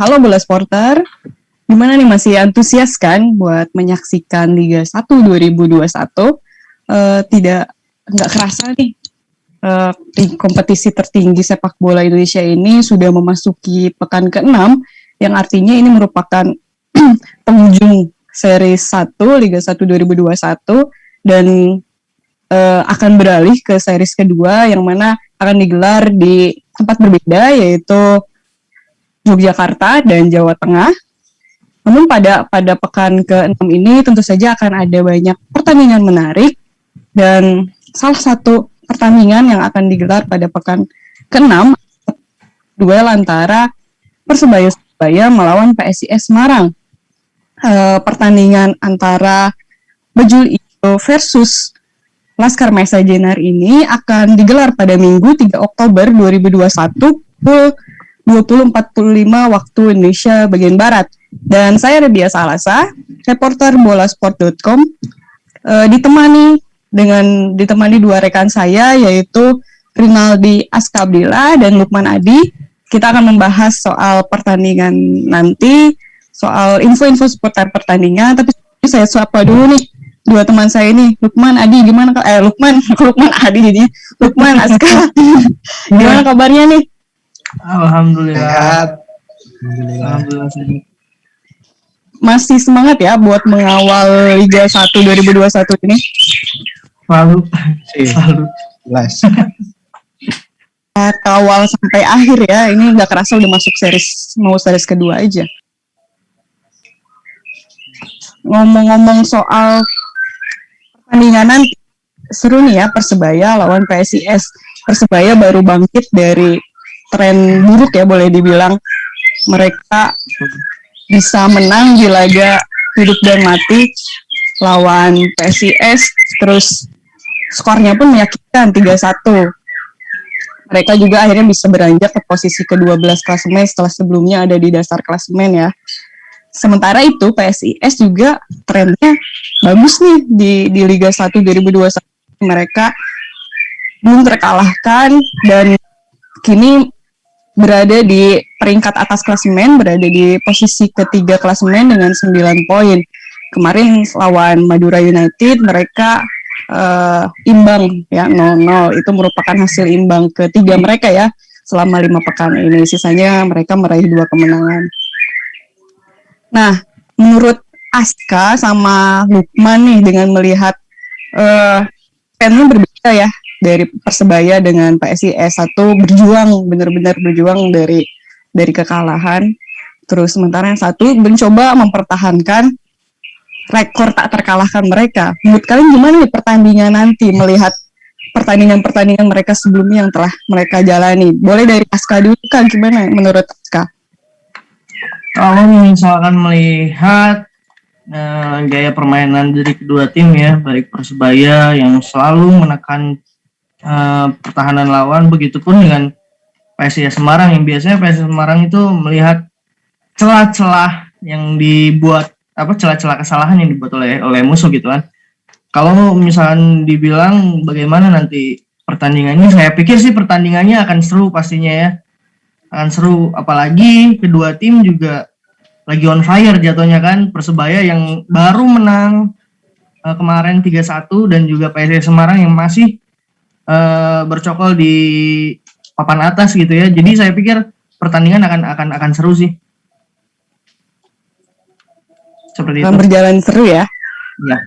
Halo Bola Sporter, gimana nih masih antusias kan buat menyaksikan Liga 1 2021? Tidak nggak kerasa nih di kompetisi tertinggi sepak bola Indonesia ini sudah memasuki pekan ke-6 yang artinya ini merupakan penghujung seri 1 Liga 1 2021 dan akan beralih ke seri kedua yang mana akan digelar di tempat berbeda yaitu Yogyakarta dan Jawa Tengah. Namun pada pekan ke-6 ini tentu saja akan ada banyak pertandingan menarik dan salah satu pertandingan yang akan digelar pada pekan ke-6 duel antara Persebaya Surabaya melawan PSIS Semarang. Pertandingan antara Bajul Ijo versus Laskar Mesa Jenar ini akan digelar pada Minggu 3 Oktober 2021 pukul 20.45 waktu Indonesia bagian Barat. Dan saya Rebia Salasa, reporter bolasport.com, ditemani dua rekan saya yaitu Rinaldi Askabdillah dan Lukman Adi. Kita akan membahas soal pertandingan nanti, soal info-info seputar pertandingan. Tapi saya sapa dulu nih dua teman saya ini, Lukman Adi, gimana Lukman Adi jadinya, Lukman Aska, gimana kabarnya nih? Alhamdulillah. Masih semangat ya buat mengawal Liga 1 2021 ini? Selalu. Jelas. Kawal sampai akhir ya, ini nggak kerasa udah masuk series kedua aja. Ngomong-ngomong soal pertandingan nanti, seru nih ya Persebaya lawan PSIS. Persebaya baru bangkit dari tren buruk ya boleh dibilang. Mereka bisa menang di laga hidup dan mati lawan PSIS, terus skornya pun meyakinkan 3-1. Mereka juga akhirnya bisa beranjak ke posisi ke-12 klasemen setelah sebelumnya ada di dasar klasemen ya. Sementara itu PSIS juga trennya bagus nih di Liga 1 2021. Mereka belum terkalahkan dan kini berada di peringkat atas klasemen, berada di posisi ketiga klasemen dengan 9 poin. Kemarin lawan Madura United mereka imbang ya 0-0. Itu merupakan hasil imbang ketiga mereka ya selama 5 pekan ini. Sisanya mereka meraih 2 kemenangan. Nah, menurut Aska sama Lukman nih dengan melihat trennya berbeda ya dari Persebaya dengan PSIS. Satu benar-benar berjuang dari kekalahan, terus sementara yang satu mencoba mempertahankan rekor tak terkalahkan mereka. Menurut kalian gimana nih pertandingan nanti, melihat pertandingan mereka sebelumnya yang telah mereka jalani? Boleh dari Aska dulu kan, gimana menurut Aska? Kalau misalkan melihat gaya permainan dari kedua tim ya, baik Persebaya yang selalu menekan pertahanan lawan, begitupun dengan PSIS Semarang yang biasanya PSIS Semarang itu melihat celah-celah yang dibuat, celah-celah kesalahan yang dibuat oleh musuh gitu kan. Kalau misalkan dibilang bagaimana nanti pertandingannya, saya pikir sih pertandingannya akan seru pastinya ya. Akan seru, apalagi kedua tim juga lagi on fire jatuhnya kan. Persebaya yang baru menang kemarin 3-1 dan juga PSIS Semarang yang masih bercokol di papan atas gitu ya. Jadi saya pikir pertandingan akan seru sih. Seperti itu. Berjalan seru ya. Ya.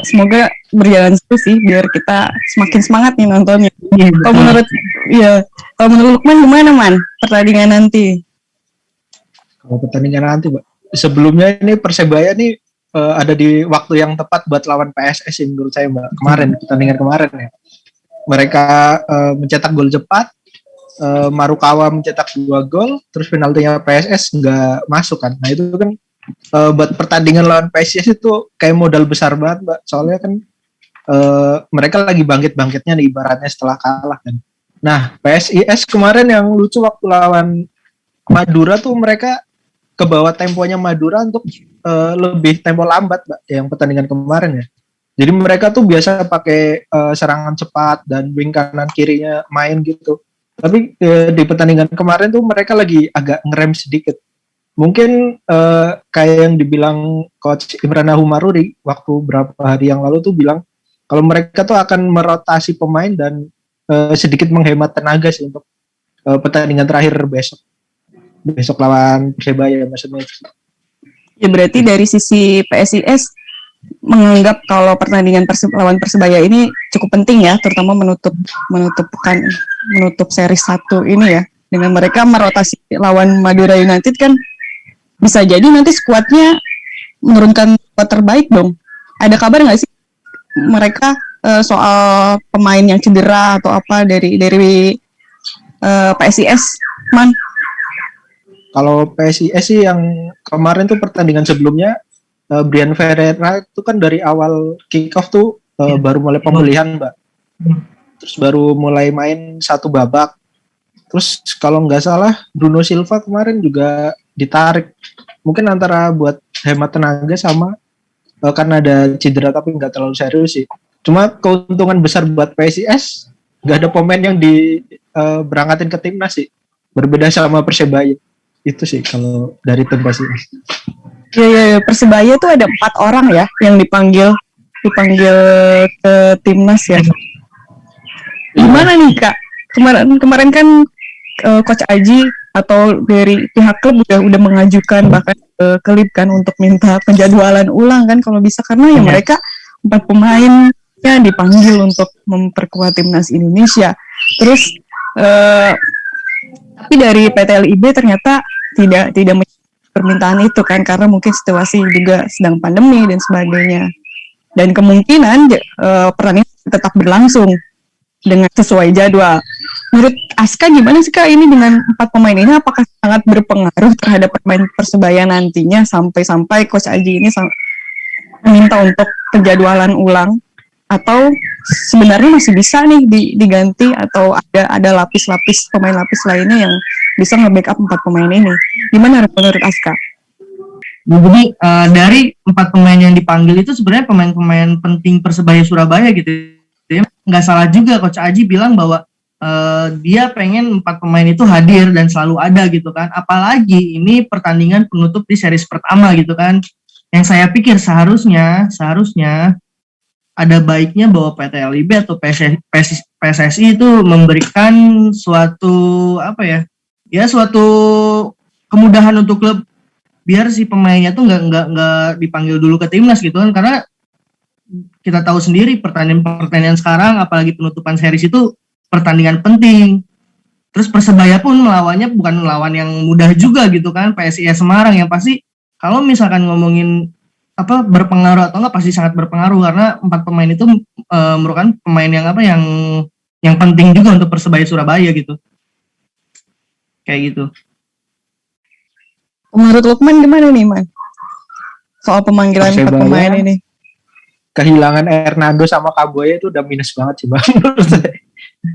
Semoga berjalan seru sih biar kita semakin semangat nih nontonnya. Iya, kalau menurut Lukman gimana man pertandingan nanti? Kalau pertandingan nanti, Mbak, sebelumnya ini Persebaya nih ada di waktu yang tepat buat lawan PSS menurut saya, Mbak. Pertandingan kemarin ya. Mereka mencetak gol cepat, Marukawa mencetak 2 gol, terus penaltinya PSS nggak masuk kan. Nah itu kan buat pertandingan lawan PSIS itu kayak modal besar banget, Mbak. Soalnya kan mereka lagi bangkit-bangkitnya nih ibaratnya setelah kalah kan. Nah PSIS kemarin yang lucu waktu lawan Madura tuh mereka kebawa temponya Madura untuk lebih tempo lambat, Mbak, yang pertandingan kemarin ya. Jadi mereka tuh biasa pakai serangan cepat dan wing kanan kirinya main gitu. Tapi di pertandingan kemarin tuh mereka lagi agak ngerem sedikit. mungkin kayak yang dibilang Coach Imran Humaruri waktu berapa hari yang lalu tuh bilang kalau mereka tuh akan merotasi pemain dan sedikit menghemat tenaga sih untuk pertandingan terakhir besok lawan Persebaya maksudnya. Ya berarti dari sisi PSIS menganggap kalau pertandingan lawan Persebaya ini cukup penting ya, terutama menutup seri 1 ini ya. Dengan mereka merotasi lawan Madura United kan bisa jadi nanti skuadnya menurunkan skuad terbaik dong. Ada kabar nggak sih mereka soal pemain yang cedera atau apa dari PSIS, Man? Kalau PSIS sih yang kemarin tuh pertandingan sebelumnya Brian Ferreira itu kan dari awal kick off tuh baru mulai pemulihan, Mbak. Terus baru mulai main satu babak. Terus kalau nggak salah Bruno Silva kemarin juga ditarik. Mungkin antara buat hemat tenaga sama karena ada cedera tapi nggak terlalu serius sih. Cuma keuntungan besar buat PSIS nggak ada pemain yang berangkatin ke timnas sih. Berbeda sama Persebaya. Itu sih kalau dari tim PSIS. Ya, Persebaya tuh ada 4 orang ya yang dipanggil ke timnas ya. Gimana nih Kak? Kemarin kan Coach Aji atau dari pihak klub udah mengajukan bahkan ke LIB kan untuk minta penjadwalan ulang kan kalau bisa, karena ya mereka 4 pemainnya dipanggil untuk memperkuat timnas Indonesia. Terus tapi dari PT LIB ternyata tidak permintaan itu kan, karena mungkin situasi juga sedang pandemi dan sebagainya, dan kemungkinan pertandingan tetap berlangsung dengan sesuai jadwal. Menurut Aska gimana sih Kak ini dengan 4 pemain ini, apakah sangat berpengaruh terhadap pemain Persebaya nantinya sampai Coach Aji ini meminta untuk penjadwalan ulang, atau sebenarnya masih bisa nih diganti, atau ada lapis-lapis pemain lapis lainnya yang bisa nge-backup 4 pemain ini? Gimana menurut Aska? Jadi dari 4 pemain yang dipanggil itu sebenarnya pemain-pemain penting Persebaya Surabaya gitu. Nggak salah juga Coach Aji bilang bahwa dia pengen 4 pemain itu hadir dan selalu ada gitu kan. Apalagi ini pertandingan penutup di series pertama gitu kan. Yang saya pikir seharusnya ada baiknya bahwa PT LIB atau PSSI itu memberikan suatu suatu kemudahan untuk klub biar si pemainnya tuh nggak dipanggil dulu ke timnas gitu kan, karena kita tahu sendiri pertandingan sekarang apalagi penutupan series itu pertandingan penting. Terus Persebaya pun melawannya bukan melawan yang mudah juga gitu kan, PSIS Semarang yang pasti kalau misalkan ngomongin berpengaruh atau enggak pasti sangat berpengaruh, karena 4 pemain itu merupakan pemain yang penting juga untuk Persebaya Surabaya gitu. Kayak gitu. Menurut Lukman gimana nih, Man? Soal pemanggilan 4 pemain ini. Kehilangan Hernando sama Kaboya itu udah minus banget sih, Bang.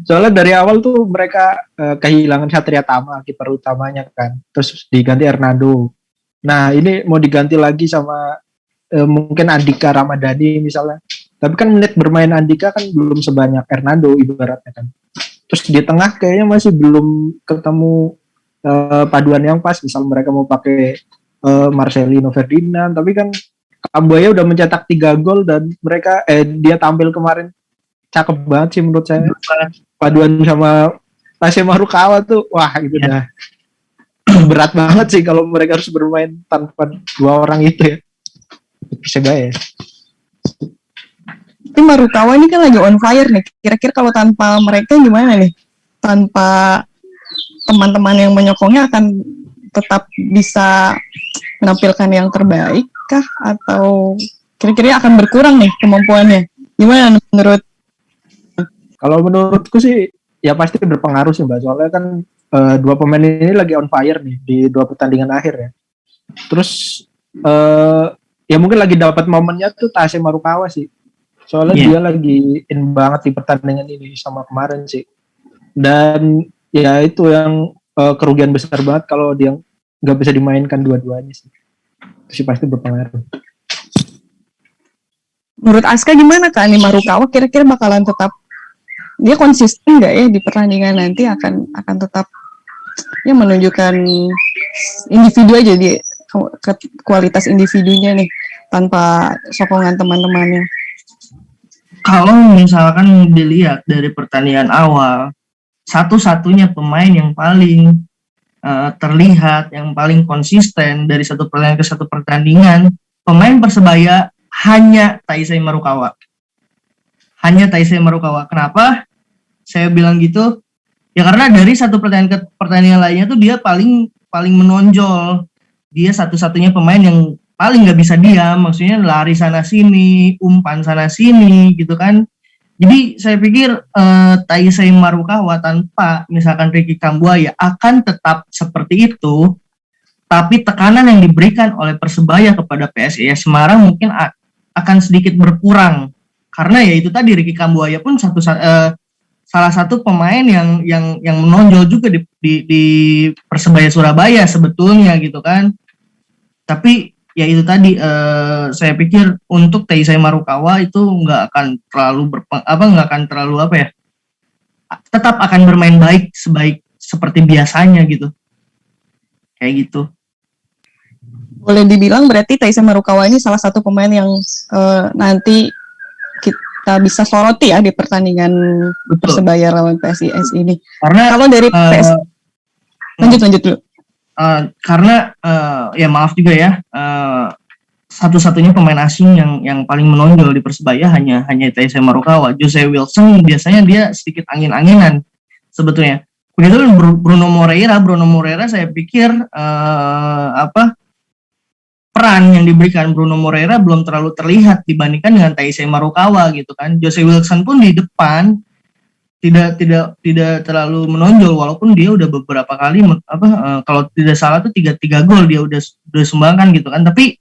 Soalnya dari awal tuh mereka kehilangan Satria Tama, kiper utamanya kan. Terus diganti Hernando. Nah, ini mau diganti lagi sama mungkin Andika Ramadhani misalnya. Tapi kan menit bermain Andika kan belum sebanyak Hernando ibaratnya kan. Terus di tengah kayaknya masih belum ketemu paduan yang pas. Misal mereka mau pakai Marcelino Ferdinand, tapi kan Kambuaya udah mencetak 3 gol dan dia tampil kemarin cakep banget sih menurut saya. Paduan sama Tase Marukawa tuh wah itu dah berat banget sih kalau mereka harus bermain tanpa 2 orang itu ya. Persebaya. Tapi Marukawa ini kan lagi on fire nih. Kira-kira kalau tanpa mereka gimana nih? Tanpa teman-teman yang menyokongnya akan tetap bisa menampilkan yang terbaik kah? Atau kira-kira akan berkurang nih kemampuannya? Gimana menurut? Kalau menurutku sih ya pasti berpengaruh sih Mbak. Soalnya kan 2 pemain ini lagi on fire nih di 2 pertandingan akhir ya. Terus ya mungkin lagi dapat momennya tuh Tase Marukawa sih. Soalnya dia lagi in banget di pertandingan ini sama kemarin sih. Dan ya itu yang kerugian besar banget kalau dia nggak bisa dimainkan dua-duanya sih. Itu sih pasti berpengaruh. Menurut Aska gimana Kak? Nih Marukawa kira-kira bakalan tetap, dia konsisten nggak ya di pertandingan nanti, akan tetap ya menunjukkan individu aja dia, kualitas individunya nih tanpa sokongan teman-temannya. Kalau misalkan dilihat dari pertandingan awal, satu-satunya pemain yang paling terlihat, yang paling konsisten dari satu pertandingan ke satu pertandingan, pemain Persebaya hanya Taisei Marukawa. Hanya Taisei Marukawa. Kenapa saya bilang gitu? Ya karena dari satu pertandingan ke pertandingan lainnya tuh dia paling menonjol. Dia satu-satunya pemain yang paling nggak bisa diam, maksudnya lari sana sini, umpan sana sini gitu kan. Jadi saya pikir Taisei Marukawa tanpa misalkan Ricky Kambuaya akan tetap seperti itu, tapi tekanan yang diberikan oleh Persebaya kepada PSIS Semarang mungkin akan sedikit berkurang, karena ya itu tadi Ricky Kambuaya pun salah satu pemain yang menonjol juga di Persebaya Surabaya sebetulnya gitu kan. Tapi ya itu tadi saya pikir untuk Taisei Marukawa itu nggak akan terlalu tetap akan bermain baik seperti biasanya gitu, kayak gitu. Boleh dibilang berarti Taisei Marukawa ini salah satu pemain yang nanti kita bisa soroti ya di pertandingan Persebaya lawan PSIS ini. Karena kalau dari lanjut dulu. Karena ya maaf juga ya, satu-satunya pemain asing yang paling menonjol di Persebaya hanya Taisei Marukawa. Jose Wilson biasanya dia sedikit angin-anginan sebetulnya. Begitu Bruno Moreira saya pikir peran yang diberikan Bruno Moreira belum terlalu terlihat dibandingkan dengan Taisei Marukawa gitu kan. Jose Wilson pun di depan tidak terlalu menonjol, walaupun dia udah beberapa kali kalau tidak salah tuh 3 gol dia udah sumbangkan gitu kan. Tapi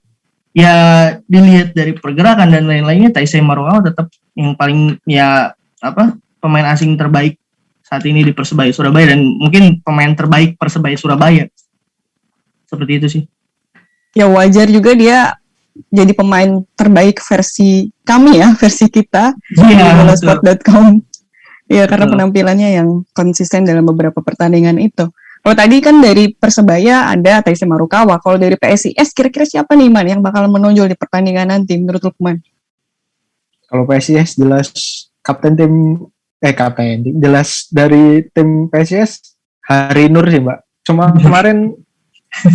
ya dilihat dari pergerakan dan lain-lainnya, Taisei Marukawa tetap yang paling pemain asing terbaik saat ini di Persebaya Surabaya, dan mungkin pemain terbaik Persebaya Surabaya. Seperti itu sih. Ya wajar juga dia jadi pemain terbaik versi kami ya, versi kita di bolasport.com. Ya karena penampilannya yang konsisten dalam beberapa pertandingan itu. Kalau tadi kan dari Persebaya ada Taisei Marukawa. Kalau dari PSIS kira-kira siapa nih Man yang bakal menonjol di pertandingan nanti menurut Lukman? Kalau PSIS jelas jelas dari tim PSIS Hari Nur sih Mbak. Cuma kemarin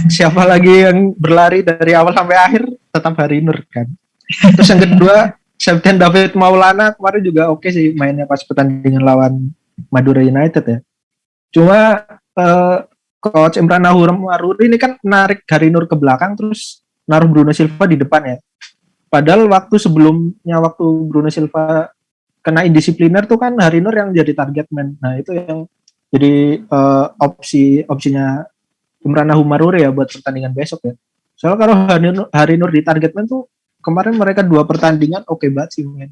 siapa lagi yang berlari dari awal sampai akhir tetap Hari Nur kan. Terus yang kedua Septian David Maulana kemarin juga oke sih mainnya pas pertandingan lawan Madura United ya. Cuma Coach Imran Nahurmaruri ini kan menarik Hari Nur ke belakang terus naruh Bruno Silva di depan ya. Padahal waktu Bruno Silva kena indisipliner tuh kan Hari Nur yang jadi target man. Nah itu yang jadi opsinya Imran Nahurmaruri ya buat pertandingan besok ya. Soalnya kalau Hari Nur di target man tuh kemarin mereka 2 pertandingan oke banget sih main.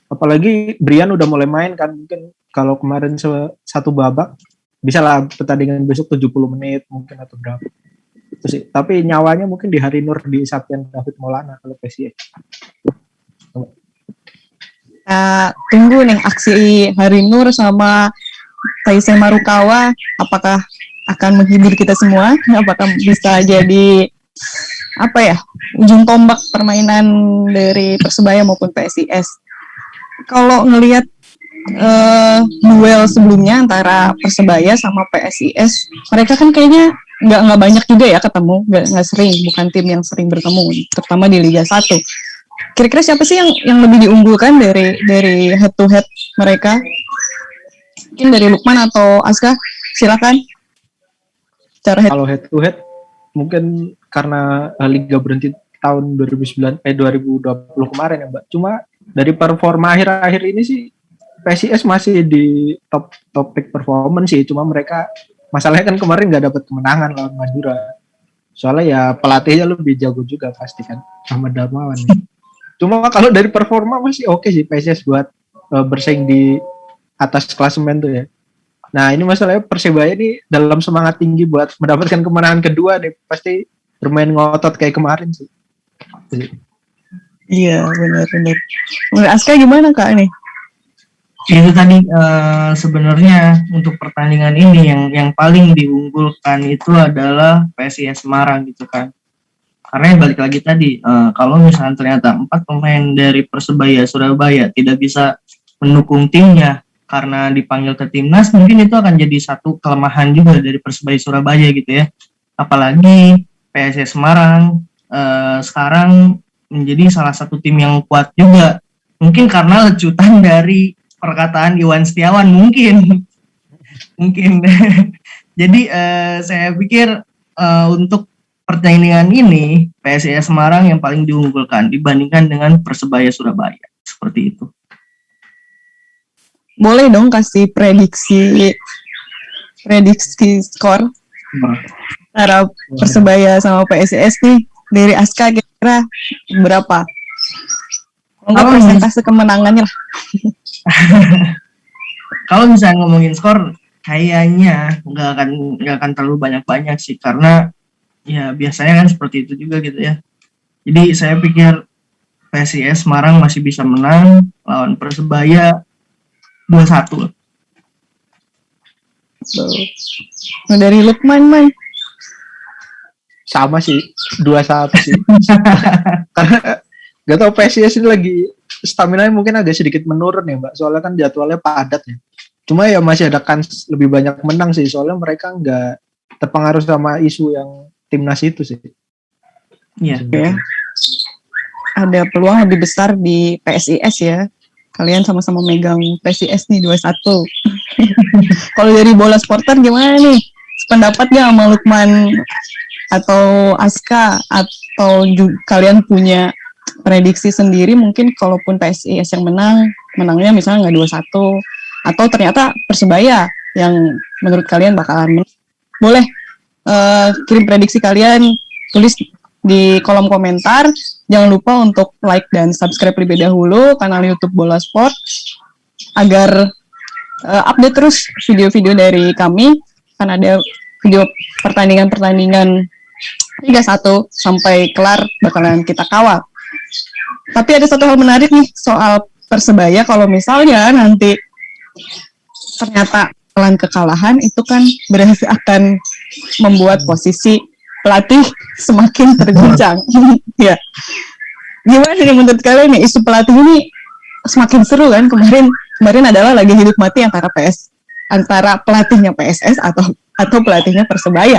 Apalagi Brian udah mulai main kan, mungkin kalau kemarin satu babak bisa lah pertandingan besok 70 menit mungkin atau berapa. Itu sih. Tapi nyawanya mungkin di Hari Nur di Septian David Maulana kalau PSIS. Tunggu nih aksi Hari Nur sama Taisei Marukawa apakah akan menghibur kita semua, apakah bisa jadi ujung tombak permainan dari Persebaya maupun PSIS. Kalau ngelihat duel sebelumnya antara Persebaya sama PSIS, mereka kan kayaknya nggak banyak juga ya ketemu, nggak sering, bukan tim yang sering bertemu, terutama di Liga 1. Kira-kira siapa sih yang lebih diunggulkan dari head to head mereka? Mungkin dari Lukman atau Aska, silakan. Kalau head to head mungkin karena Liga berhenti tahun 2020 kemarin ya Mbak. Cuma dari performa akhir-akhir ini sih PSIS masih di top pick performance sih. Cuma mereka masalahnya kan kemarin nggak dapat kemenangan lawan Madura. Soalnya ya pelatihnya lebih jago juga pasti kan, Ahmad Darmawan. Cuma kalau dari performa masih oke sih PSIS buat bersaing di atas klasemen tuh ya. Nah ini masalahnya Persebaya ini dalam semangat tinggi buat mendapatkan kemenangan kedua nih, pasti bermain ngotot kayak kemarin sih. Iya benar. Menurut Aska gimana Kak nih? Itu tadi sebenarnya untuk pertandingan ini yang paling diunggulkan itu adalah PSIS Semarang gitu kan. Karena yang balik lagi tadi, kalau misalnya ternyata 4 pemain dari Persebaya Surabaya tidak bisa mendukung timnya karena dipanggil ke timnas, mungkin itu akan jadi satu kelemahan juga dari Persebaya Surabaya gitu ya. Apalagi PSIS Semarang sekarang menjadi salah satu tim yang kuat juga. Mungkin karena lecutan dari perkataan Iwan Setiawan mungkin. Jadi saya pikir untuk pertandingan ini PSIS Semarang yang paling diunggulkan dibandingkan dengan Persebaya Surabaya. Seperti itu. Boleh dong kasih prediksi skor antara Persebaya sama PSIS nih dari Aska kira-kira berapa? Enggak persentase kemenangannya lah. Kalau misalnya ngomongin skor, kayaknya nggak akan terlalu banyak sih, karena ya biasanya kan seperti itu juga gitu ya. Jadi saya pikir PSIS Semarang masih bisa menang lawan Persebaya 2-1. Nah, dari Lukman, Man. Sama sih, 2-1 sih. Karena gak tau PSIS ini lagi stamina mungkin agak sedikit menurun ya Mbak. Soalnya kan jadwalnya padat ya. Cuma ya masih ada kans lebih banyak menang sih. Soalnya mereka nggak terpengaruh sama isu yang timnas itu sih. Iya. Ya. Ada peluang lebih besar di PSIS ya. Kalian sama-sama megang PSIS nih 2-1. Kalau dari Bola Sporter gimana nih? Sependapat gak sama Lukman atau Aska, atau kalian punya prediksi sendiri mungkin kalaupun PSIS yang menangnya misalnya nggak 2-1, atau ternyata Persebaya yang menurut kalian bakalan menang? Boleh kirim prediksi kalian, tulis di kolom komentar. Jangan lupa untuk like dan subscribe terlebih dahulu kanal YouTube Bola Sport agar update terus video-video dari kami. Kan ada video pertandingan Liga 1 sampai kelar bakalan kita kawal. Tapi ada satu hal menarik nih soal Persebaya, kalau misalnya nanti ternyata pelan kekalahan, itu kan berarti akan membuat posisi pelatih semakin terguncang. Ya. Gimana nih menurut kalian nih, isu pelatih ini semakin seru kan? Kemarin adalah lagi hidup mati antara pelatihnya PSS atau pelatihnya Persebaya,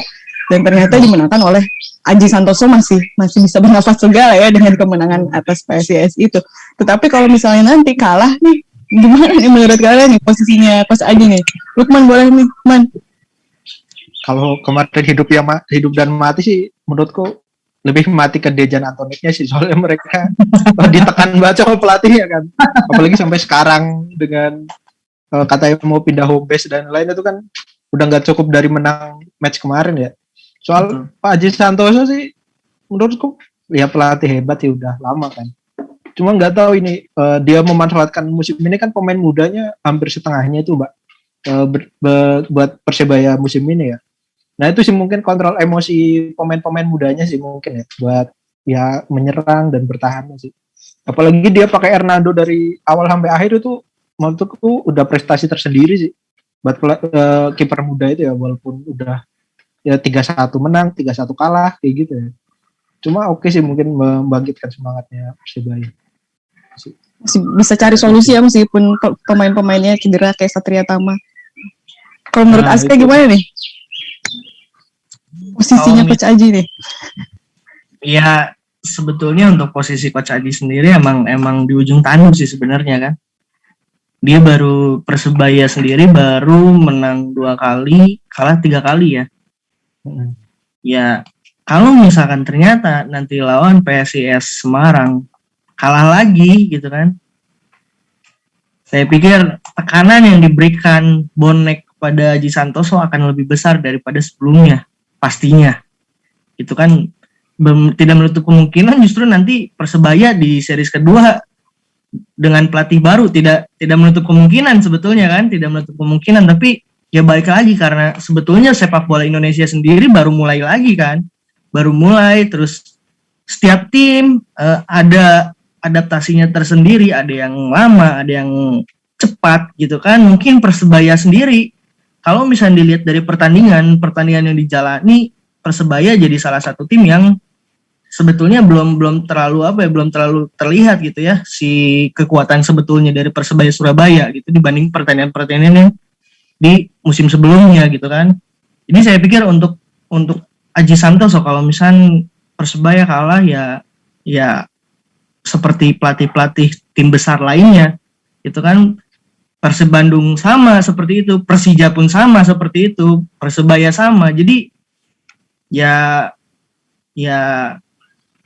dan ternyata dimenangkan oleh Aji Santoso, masih bisa bernafas lega ya dengan kemenangan atas PSIS itu. Tetapi kalau misalnya nanti kalah nih, gimana nih menurut kalian nih posisinya Coach Aji nih? Lukman boleh nih, Man. Kalau kemarin hidup dan mati sih menurutku lebih mati ke Dejan Antoniknya sih, soalnya mereka ditekan banget sama pelatihnya kan. Apalagi sampai sekarang dengan katanya mau pindah home base dan lain, itu kan udah nggak cukup dari menang match kemarin ya. Soal Pak Aji Santoso sih menurutku ya pelatih hebat sih, udah lama kan. Cuma nggak tahu ini dia memanfaatkan musim ini kan pemain mudanya hampir setengahnya itu Mbak buat Persebaya musim ini ya. Nah itu sih mungkin kontrol emosi pemain-pemain mudanya sih mungkin ya, buat ya menyerang dan bertahan sih. Apalagi dia pakai Hernando dari awal sampai akhir, itu menurutku udah prestasi tersendiri sih buat kiper muda itu ya, walaupun udah ya 3-1 menang, 3-1 kalah kayak gitu ya. Cuma oke sih, mungkin membangkitkan semangatnya Persebaya. Masih bisa cari solusi ya meskipun pemain-pemainnya cedera kayak Satria Tama. Kalau menurut Aska gimana nih? Posisinya Coach Aji nih? Ya sebetulnya untuk posisi Coach Aji sendiri emang di ujung tanduk sih sebenarnya kan. Dia Persebaya sendiri baru menang 2 kali, kalah 3 kali ya. Ya kalau misalkan ternyata nanti lawan PSIS Semarang kalah lagi gitu kan, saya pikir tekanan yang diberikan bonek kepada Aji Santoso akan lebih besar daripada sebelumnya. Pastinya itu kan tidak menutup kemungkinan justru nanti Persebaya di series kedua dengan pelatih baru tidak menutup kemungkinan sebetulnya kan, tidak menutup kemungkinan. Tapi ya balik lagi, karena sebetulnya sepak bola Indonesia sendiri baru mulai lagi kan, terus setiap tim ada adaptasinya tersendiri, ada yang lama, ada yang cepat gitu kan. Mungkin Persebaya sendiri kalau misalnya dilihat dari pertandingan yang dijalani, Persebaya jadi salah satu tim yang sebetulnya belum terlalu terlihat gitu ya si kekuatan sebetulnya dari Persebaya Surabaya gitu dibanding pertandingan yang di musim sebelumnya gitu kan. Ini saya pikir untuk Aji Santoso kalau misalnya Persebaya kalah ya seperti pelatih tim besar lainnya itu kan. Persib Bandung sama seperti itu, Persija pun sama seperti itu, Persebaya sama. Jadi ya ya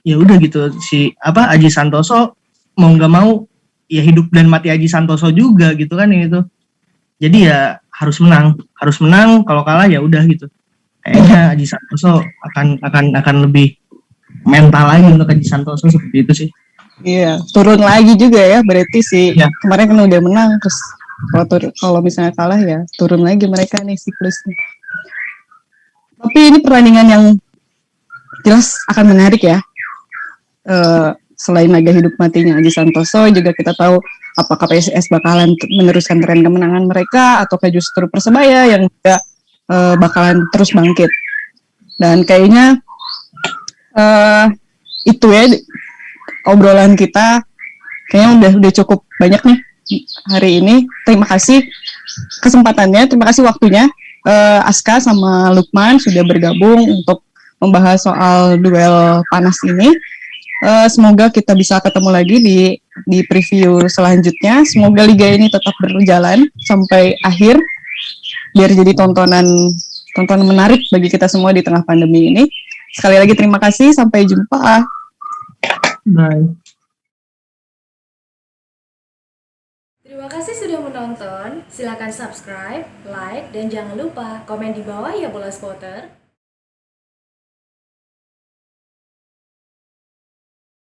ya udah gitu si Aji Santoso mau nggak mau ya hidup dan mati Aji Santoso juga gitu kan itu. Jadi ya harus menang, kalau kalah ya udah gitu. Kayaknya Aji Santoso akan lebih mental lagi untuk Aji Santoso seperti itu sih. Iya, turun lagi juga ya, berarti sih Ya. kemarin kan udah menang, terus kalau misalnya kalah ya turun lagi mereka nih siklusnya. Tapi ini pertandingan yang jelas akan menarik ya. Selain laga hidup matinya Aji Santoso, juga kita tahu apakah PSIS bakalan meneruskan tren kemenangan mereka ataukah justru Persebaya yang juga bakalan terus bangkit. Dan kayaknya itu ya obrolan kita kayaknya udah cukup banyak nih hari ini. Terima kasih kesempatannya, terima kasih waktunya Aska sama Lukman sudah bergabung untuk membahas soal duel panas ini. Semoga kita bisa ketemu lagi di preview selanjutnya. Semoga liga ini tetap berjalan sampai akhir biar jadi tontonan menarik bagi kita semua di tengah pandemi ini. Sekali lagi terima kasih, sampai jumpa. Bye. Terima kasih sudah menonton. Silakan subscribe, like, dan jangan lupa komen di bawah ya Bola Spotter.